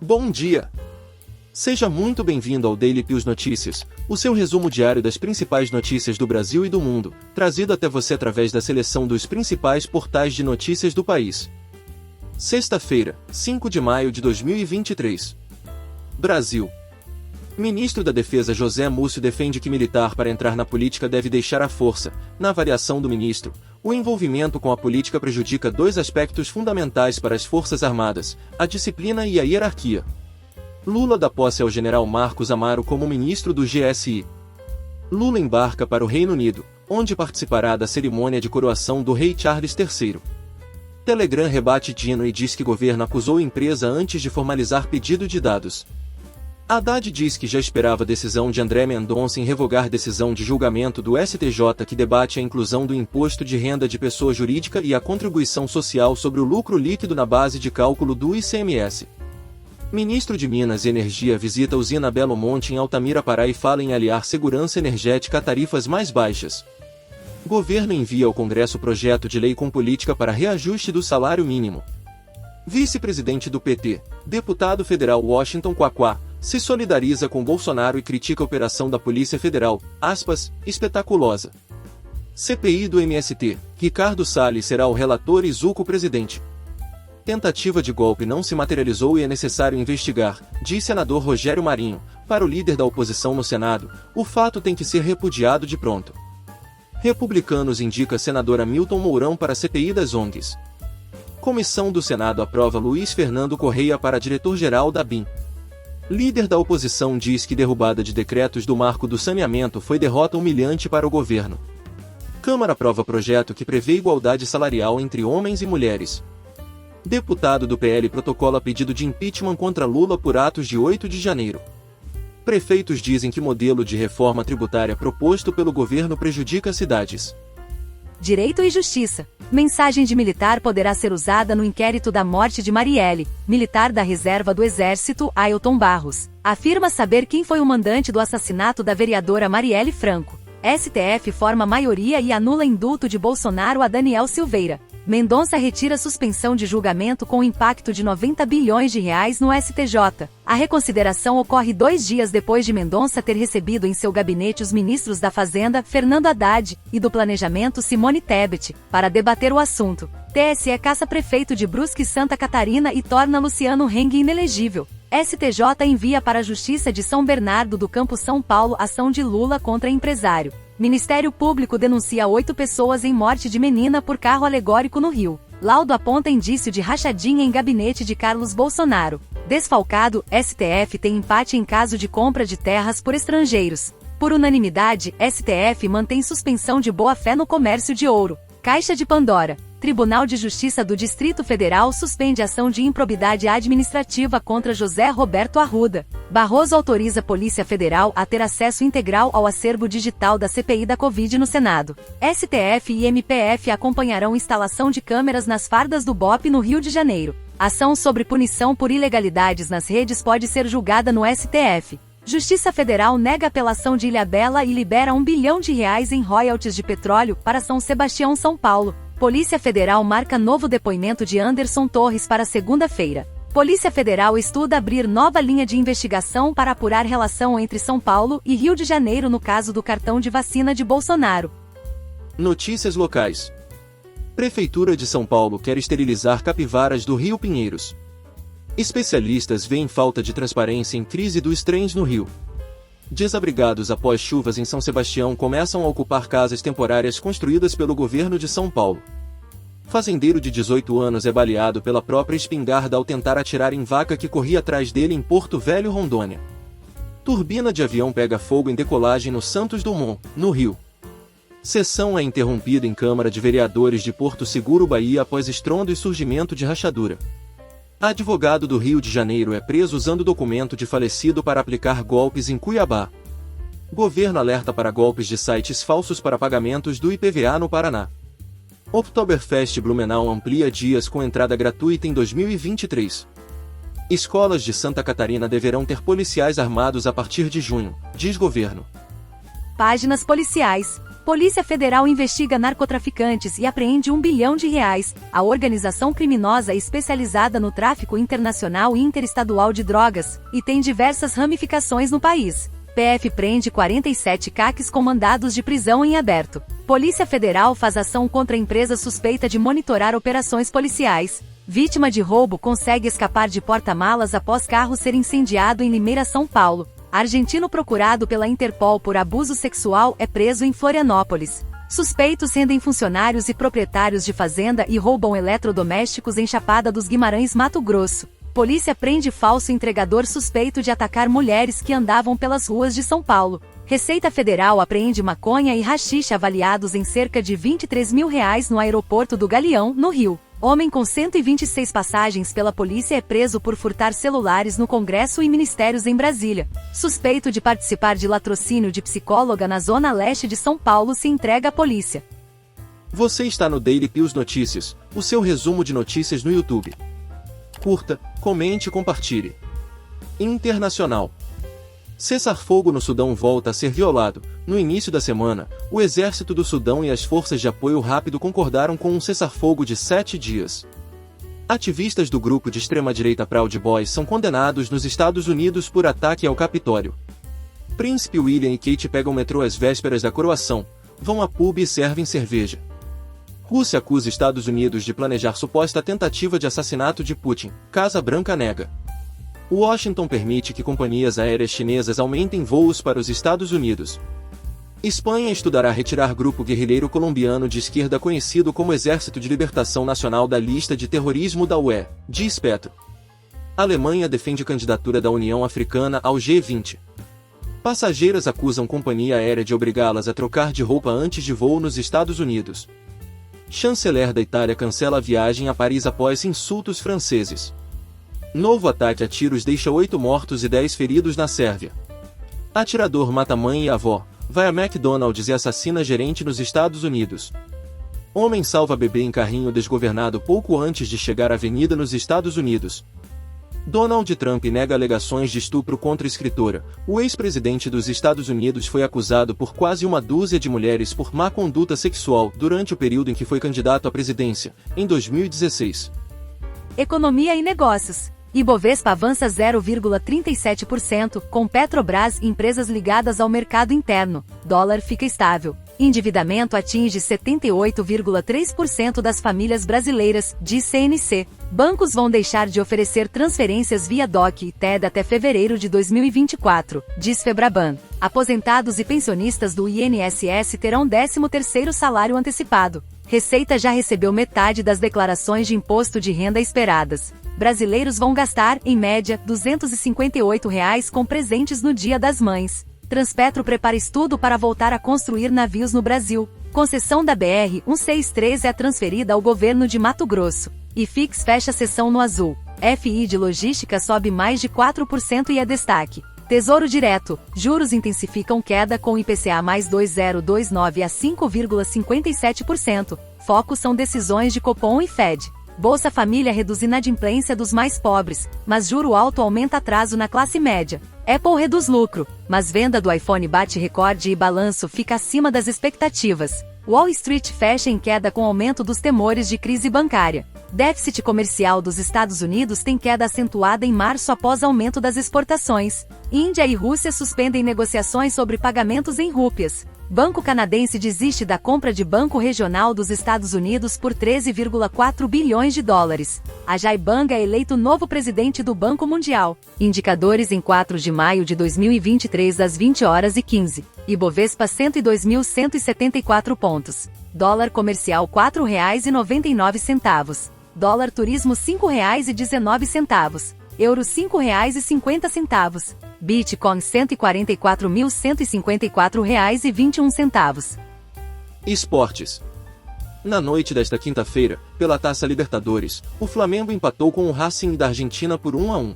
Bom dia! Seja muito bem-vindo ao Daily Pius Notícias, o seu resumo diário das principais notícias do Brasil e do mundo, trazido até você através da seleção dos principais portais de notícias do país. Sexta-feira, 5 de maio de 2023. Brasil. Ministro da Defesa José Múcio defende que militar para entrar na política deve deixar a força. Na avaliação do ministro, o envolvimento com a política prejudica dois aspectos fundamentais para as Forças Armadas: a disciplina e a hierarquia. Lula dá posse ao general Marcos Amaro como ministro do GSI. Lula embarca para o Reino Unido, onde participará da cerimônia de coroação do rei Charles III. Telegram rebate Dino e diz que governo acusou empresa antes de formalizar pedido de dados. Haddad diz que já esperava a decisão de André Mendonça em revogar decisão de julgamento do STJ que debate a inclusão do imposto de renda de pessoa jurídica e a contribuição social sobre o lucro líquido na base de cálculo do ICMS. Ministro de Minas e Energia visita a usina Belo Monte em Altamira, Pará e fala em aliar segurança energética a tarifas mais baixas. Governo envia ao Congresso projeto de lei com política para reajuste do salário mínimo. Vice-presidente do PT, deputado federal Washington Quaquá, se solidariza com Bolsonaro e critica a operação da Polícia Federal, espetaculosa. CPI do MST, Ricardo Salles será o relator e Zucco presidente. Tentativa de golpe não se materializou e é necessário investigar, diz senador Rogério Marinho. Para o líder da oposição no Senado, o fato tem que ser repudiado de pronto. Republicanos indica senador Hamilton Mourão para a CPI das ONGs. Comissão do Senado aprova Luiz Fernando Correia para diretor-geral da BIM. Líder da oposição diz que derrubada de decretos do marco do saneamento foi derrota humilhante para o governo. Câmara aprova projeto que prevê igualdade salarial entre homens e mulheres. Deputado do PL protocola pedido de impeachment contra Lula por atos de 8 de janeiro. Prefeitos dizem que modelo de reforma tributária proposto pelo governo prejudica cidades. Direito e Justiça. Mensagem de militar poderá ser usada no inquérito da morte de Marielle. Militar da reserva do Exército, Ailton Barros, afirma saber quem foi o mandante do assassinato da vereadora Marielle Franco. STF forma maioria e anula indulto de Bolsonaro a Daniel Silveira. Mendonça retira suspensão de julgamento com impacto de 90 bilhões de reais no STJ. A reconsideração ocorre 2 dias depois de Mendonça ter recebido em seu gabinete os ministros da Fazenda, Fernando Haddad, e do Planejamento, Simone Tebet, para debater o assunto. TSE caça prefeito de Brusque, Santa Catarina e torna Luciano Heng inelegível. STJ envia para a Justiça de São Bernardo do Campo, São Paulo, ação de Lula contra empresário. Ministério Público denuncia 8 pessoas em morte de menina por carro alegórico no Rio. Laudo aponta indício de rachadinha em gabinete de Carlos Bolsonaro. Desfalcado, STF tem empate em caso de compra de terras por estrangeiros. Por unanimidade, STF mantém suspensão de boa-fé no comércio de ouro. Caixa de Pandora. Tribunal de Justiça do Distrito Federal suspende ação de improbidade administrativa contra José Roberto Arruda. Barroso autoriza a Polícia Federal a ter acesso integral ao acervo digital da CPI da Covid no Senado. STF e MPF acompanharão instalação de câmeras nas fardas do BOP no Rio de Janeiro. Ação sobre punição por ilegalidades nas redes pode ser julgada no STF. Justiça Federal nega apelação de Ilhabela e libera R$1 bilhão em royalties de petróleo para São Sebastião, São Paulo. Polícia Federal marca novo depoimento de Anderson Torres para segunda-feira. Polícia Federal estuda abrir nova linha de investigação para apurar relação entre São Paulo e Rio de Janeiro no caso do cartão de vacina de Bolsonaro. Notícias locais. Prefeitura de São Paulo quer esterilizar capivaras do Rio Pinheiros. Especialistas veem falta de transparência em crise dos trens no Rio. Desabrigados após chuvas em São Sebastião começam a ocupar casas temporárias construídas pelo governo de São Paulo. Fazendeiro de 18 anos é baleado pela própria espingarda ao tentar atirar em vaca que corria atrás dele em Porto Velho, Rondônia. Turbina de avião pega fogo em decolagem no Santos Dumont, no Rio. Sessão é interrompida em Câmara de Vereadores de Porto Seguro, Bahia após estrondo e surgimento de rachadura. Advogado do Rio de Janeiro é preso usando documento de falecido para aplicar golpes em Cuiabá. Governo alerta para golpes de sites falsos para pagamentos do IPVA no Paraná. Oktoberfest Blumenau amplia dias com entrada gratuita em 2023. Escolas de Santa Catarina deverão ter policiais armados a partir de junho, diz governo. Páginas policiais. Polícia Federal investiga narcotraficantes e apreende R$ 1 bilhão. A organização criminosa é especializada no tráfico internacional e interestadual de drogas, e tem diversas ramificações no país. PF prende 47 CACs com mandados de prisão em aberto. Polícia Federal faz ação contra empresa suspeita de monitorar operações policiais. Vítima de roubo consegue escapar de porta-malas após carro ser incendiado em Limeira, São Paulo. Argentino procurado pela Interpol por abuso sexual é preso em Florianópolis. Suspeitos rendem funcionários e proprietários de fazenda e roubam eletrodomésticos em Chapada dos Guimarães, Mato Grosso. Polícia prende falso entregador suspeito de atacar mulheres que andavam pelas ruas de São Paulo. Receita Federal apreende maconha e haxixe avaliados em cerca de R$ 23 mil no aeroporto do Galeão, no Rio. Homem com 126 passagens pela polícia é preso por furtar celulares no Congresso e ministérios em Brasília. Suspeito de participar de latrocínio de psicóloga na zona leste de São Paulo se entrega à polícia. Você está no Daily Pius Notícias, o seu resumo de notícias no YouTube. Curta, comente e compartilhe. Internacional. Cessar-fogo no Sudão volta a ser violado. No início da semana, o exército do Sudão e as forças de apoio rápido concordaram com um cessar-fogo de 7 dias. Ativistas do grupo de extrema-direita Proud Boys são condenados nos Estados Unidos por ataque ao Capitólio. Príncipe William e Kate pegam metrô às vésperas da coroação, vão a pub e servem cerveja. Rússia acusa Estados Unidos de planejar suposta tentativa de assassinato de Putin, Casa Branca nega. Washington permite que companhias aéreas chinesas aumentem voos para os Estados Unidos. Espanha estudará retirar grupo guerrilheiro colombiano de esquerda conhecido como Exército de Libertação Nacional da lista de terrorismo da UE, diz Petro. Alemanha defende candidatura da União Africana ao G20. Passageiras acusam companhia aérea de obrigá-las a trocar de roupa antes de voo nos Estados Unidos. Chanceler da Itália cancela a viagem a Paris após insultos franceses. Novo ataque a tiros deixa 8 mortos e 10 feridos na Sérvia. Atirador mata mãe e avó, vai a McDonald's e assassina gerente nos Estados Unidos. Homem salva bebê em carrinho desgovernado pouco antes de chegar à avenida nos Estados Unidos. Donald Trump nega alegações de estupro contra escritora. O ex-presidente dos Estados Unidos foi acusado por quase uma dúzia de mulheres por má conduta sexual durante o período em que foi candidato à presidência, em 2016. Economia e negócios. Ibovespa avança 0,37%, com Petrobras e empresas ligadas ao mercado interno. Dólar fica estável. Endividamento atinge 78,3% das famílias brasileiras, diz CNC. Bancos vão deixar de oferecer transferências via DOC e TED até fevereiro de 2024, diz Febraban. Aposentados e pensionistas do INSS terão 13º salário antecipado. Receita já recebeu metade das declarações de imposto de renda esperadas. Brasileiros vão gastar, em média, R$ 258 com presentes no Dia das Mães. Transpetro prepara estudo para voltar a construir navios no Brasil. Concessão da BR-163 é transferida ao governo de Mato Grosso. IFIX fecha sessão no azul. FI de logística sobe mais de 4% e é destaque. Tesouro Direto. Juros intensificam queda com IPCA mais 2,029 a 5,57%. Foco são decisões de Copom e Fed. Bolsa Família reduz inadimplência dos mais pobres, mas juro alto aumenta atraso na classe média. Apple reduz lucro, mas venda do iPhone bate recorde e balanço fica acima das expectativas. Wall Street fecha em queda com aumento dos temores de crise bancária. Déficit comercial dos Estados Unidos tem queda acentuada em março após aumento das exportações. Índia e Rússia suspendem negociações sobre pagamentos em rúpias. Banco canadense desiste da compra de banco regional dos Estados Unidos por 13,4 bilhões de dólares. Ajay Banga é eleito novo presidente do Banco Mundial. Indicadores em 4 de maio de 2023 às 20h15. Ibovespa 102.174 pontos. Dólar comercial R$ 4,99. Dólar turismo R$ 5,19. Euro R$ 5,50. Bitcoin R$ 144.154,21. Esportes. Na noite desta quinta-feira, pela Taça Libertadores, o Flamengo empatou com o Racing da Argentina por 1-1.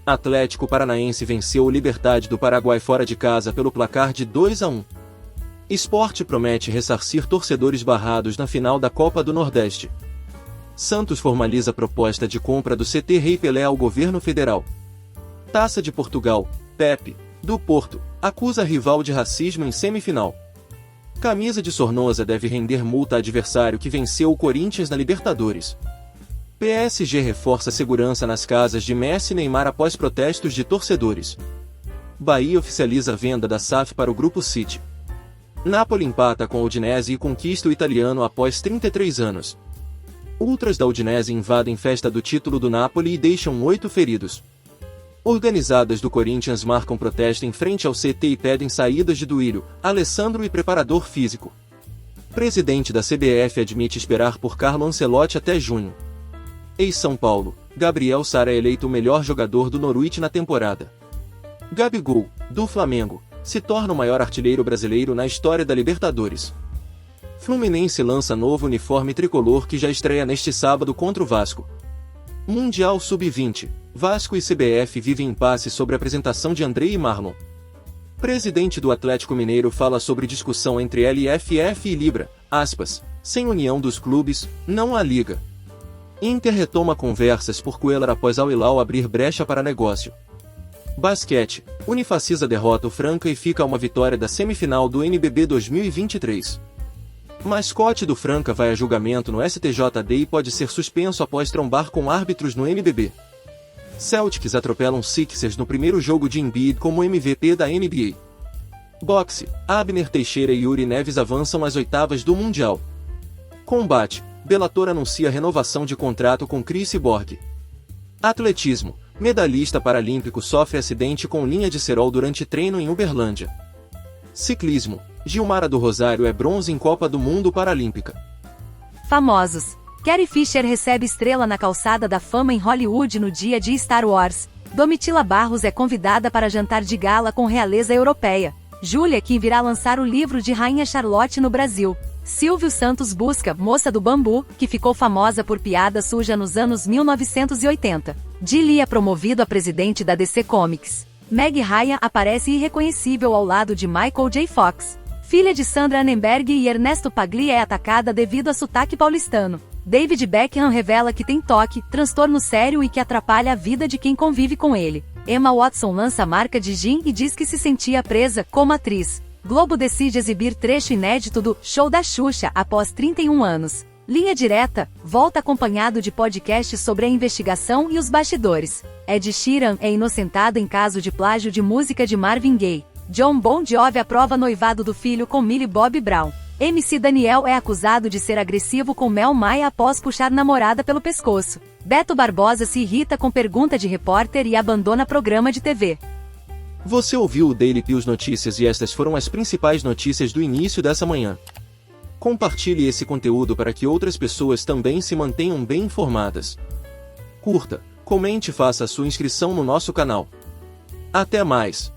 Atlético Paranaense venceu o Libertad do Paraguai fora de casa pelo placar de 2-1. Sport promete ressarcir torcedores barrados na final da Copa do Nordeste. Santos formaliza proposta de compra do CT Rei Pelé ao governo federal. Taça de Portugal, Pepe, do Porto, acusa rival de racismo em semifinal. Camisa de Sornosa deve render multa a adversário que venceu o Corinthians na Libertadores. PSG reforça segurança nas casas de Messi e Neymar após protestos de torcedores. Bahia oficializa a venda da SAF para o Grupo City. Napoli empata com a Udinese e conquista o italiano após 33 anos. Ultras da Udinese invadem festa do título do Napoli e deixam 8 feridos. Organizadas do Corinthians marcam protesto em frente ao CT e pedem saídas de Duílio, Alessandro e preparador físico. Presidente da CBF admite esperar por Carlo Ancelotti até junho. Ex-São Paulo, Gabriel Sara é eleito o melhor jogador do Norwich na temporada. Gabigol, do Flamengo, se torna o maior artilheiro brasileiro na história da Libertadores. Fluminense lança novo uniforme tricolor que já estreia neste sábado contra o Vasco. Mundial Sub-20, Vasco e CBF vivem impasse sobre a apresentação de Andrei e Marlon. Presidente do Atlético Mineiro fala sobre discussão entre LFF e Libra, aspas, sem união dos clubes, não há liga. Inter retoma conversas por Cuéllar após Al Hilal abrir brecha para negócio. Basquete, Unifacisa derrota o Franca e fica a uma vitória da semifinal do NBB 2023. Mascote do Franca vai a julgamento no STJD e pode ser suspenso após trombar com árbitros no NBB. Celtics atropelam Sixers no primeiro jogo de Embiid como MVP da NBA. Boxe, Abner Teixeira e Yuri Neves avançam às oitavas do Mundial. Combate, Bellator anuncia renovação de contrato com Chris Cyborg. Atletismo, medalhista paralímpico sofre acidente com linha de cerol durante treino em Uberlândia. Ciclismo, Gilmara do Rosário é bronze em Copa do Mundo Paralímpica. Famosos. Carrie Fisher recebe estrela na calçada da fama em Hollywood no dia de Star Wars. Domitila Barros é convidada para jantar de gala com realeza europeia. Júlia Kim virá lançar o livro de Rainha Charlotte no Brasil. Silvio Santos busca Moça do Bambu, que ficou famosa por piada suja nos anos 1980. Dilly é promovido a presidente da DC Comics. Meg Ryan aparece irreconhecível ao lado de Michael J. Fox. Filha de Sandra Annenberg e Ernesto Pagli é atacada devido a sotaque paulistano. David Beckham revela que tem toque, transtorno sério e que atrapalha a vida de quem convive com ele. Emma Watson lança a marca de gin e diz que se sentia presa como atriz. Globo decide exibir trecho inédito do Show da Xuxa após 31 anos. Linha Direta volta acompanhado de podcasts sobre a investigação e os bastidores. Ed Sheeran é inocentado em caso de plágio de música de Marvin Gaye. John Bon Jovi aprova noivado do filho com Millie Bobby Brown. MC Daniel é acusado de ser agressivo com Mel Maia após puxar namorada pelo pescoço. Beto Barbosa se irrita com pergunta de repórter e abandona programa de TV. Você ouviu o Daily Pius Notícias e estas foram as principais notícias do início dessa manhã. Compartilhe esse conteúdo para que outras pessoas também se mantenham bem informadas. Curta, comente e faça a sua inscrição no nosso canal. Até mais!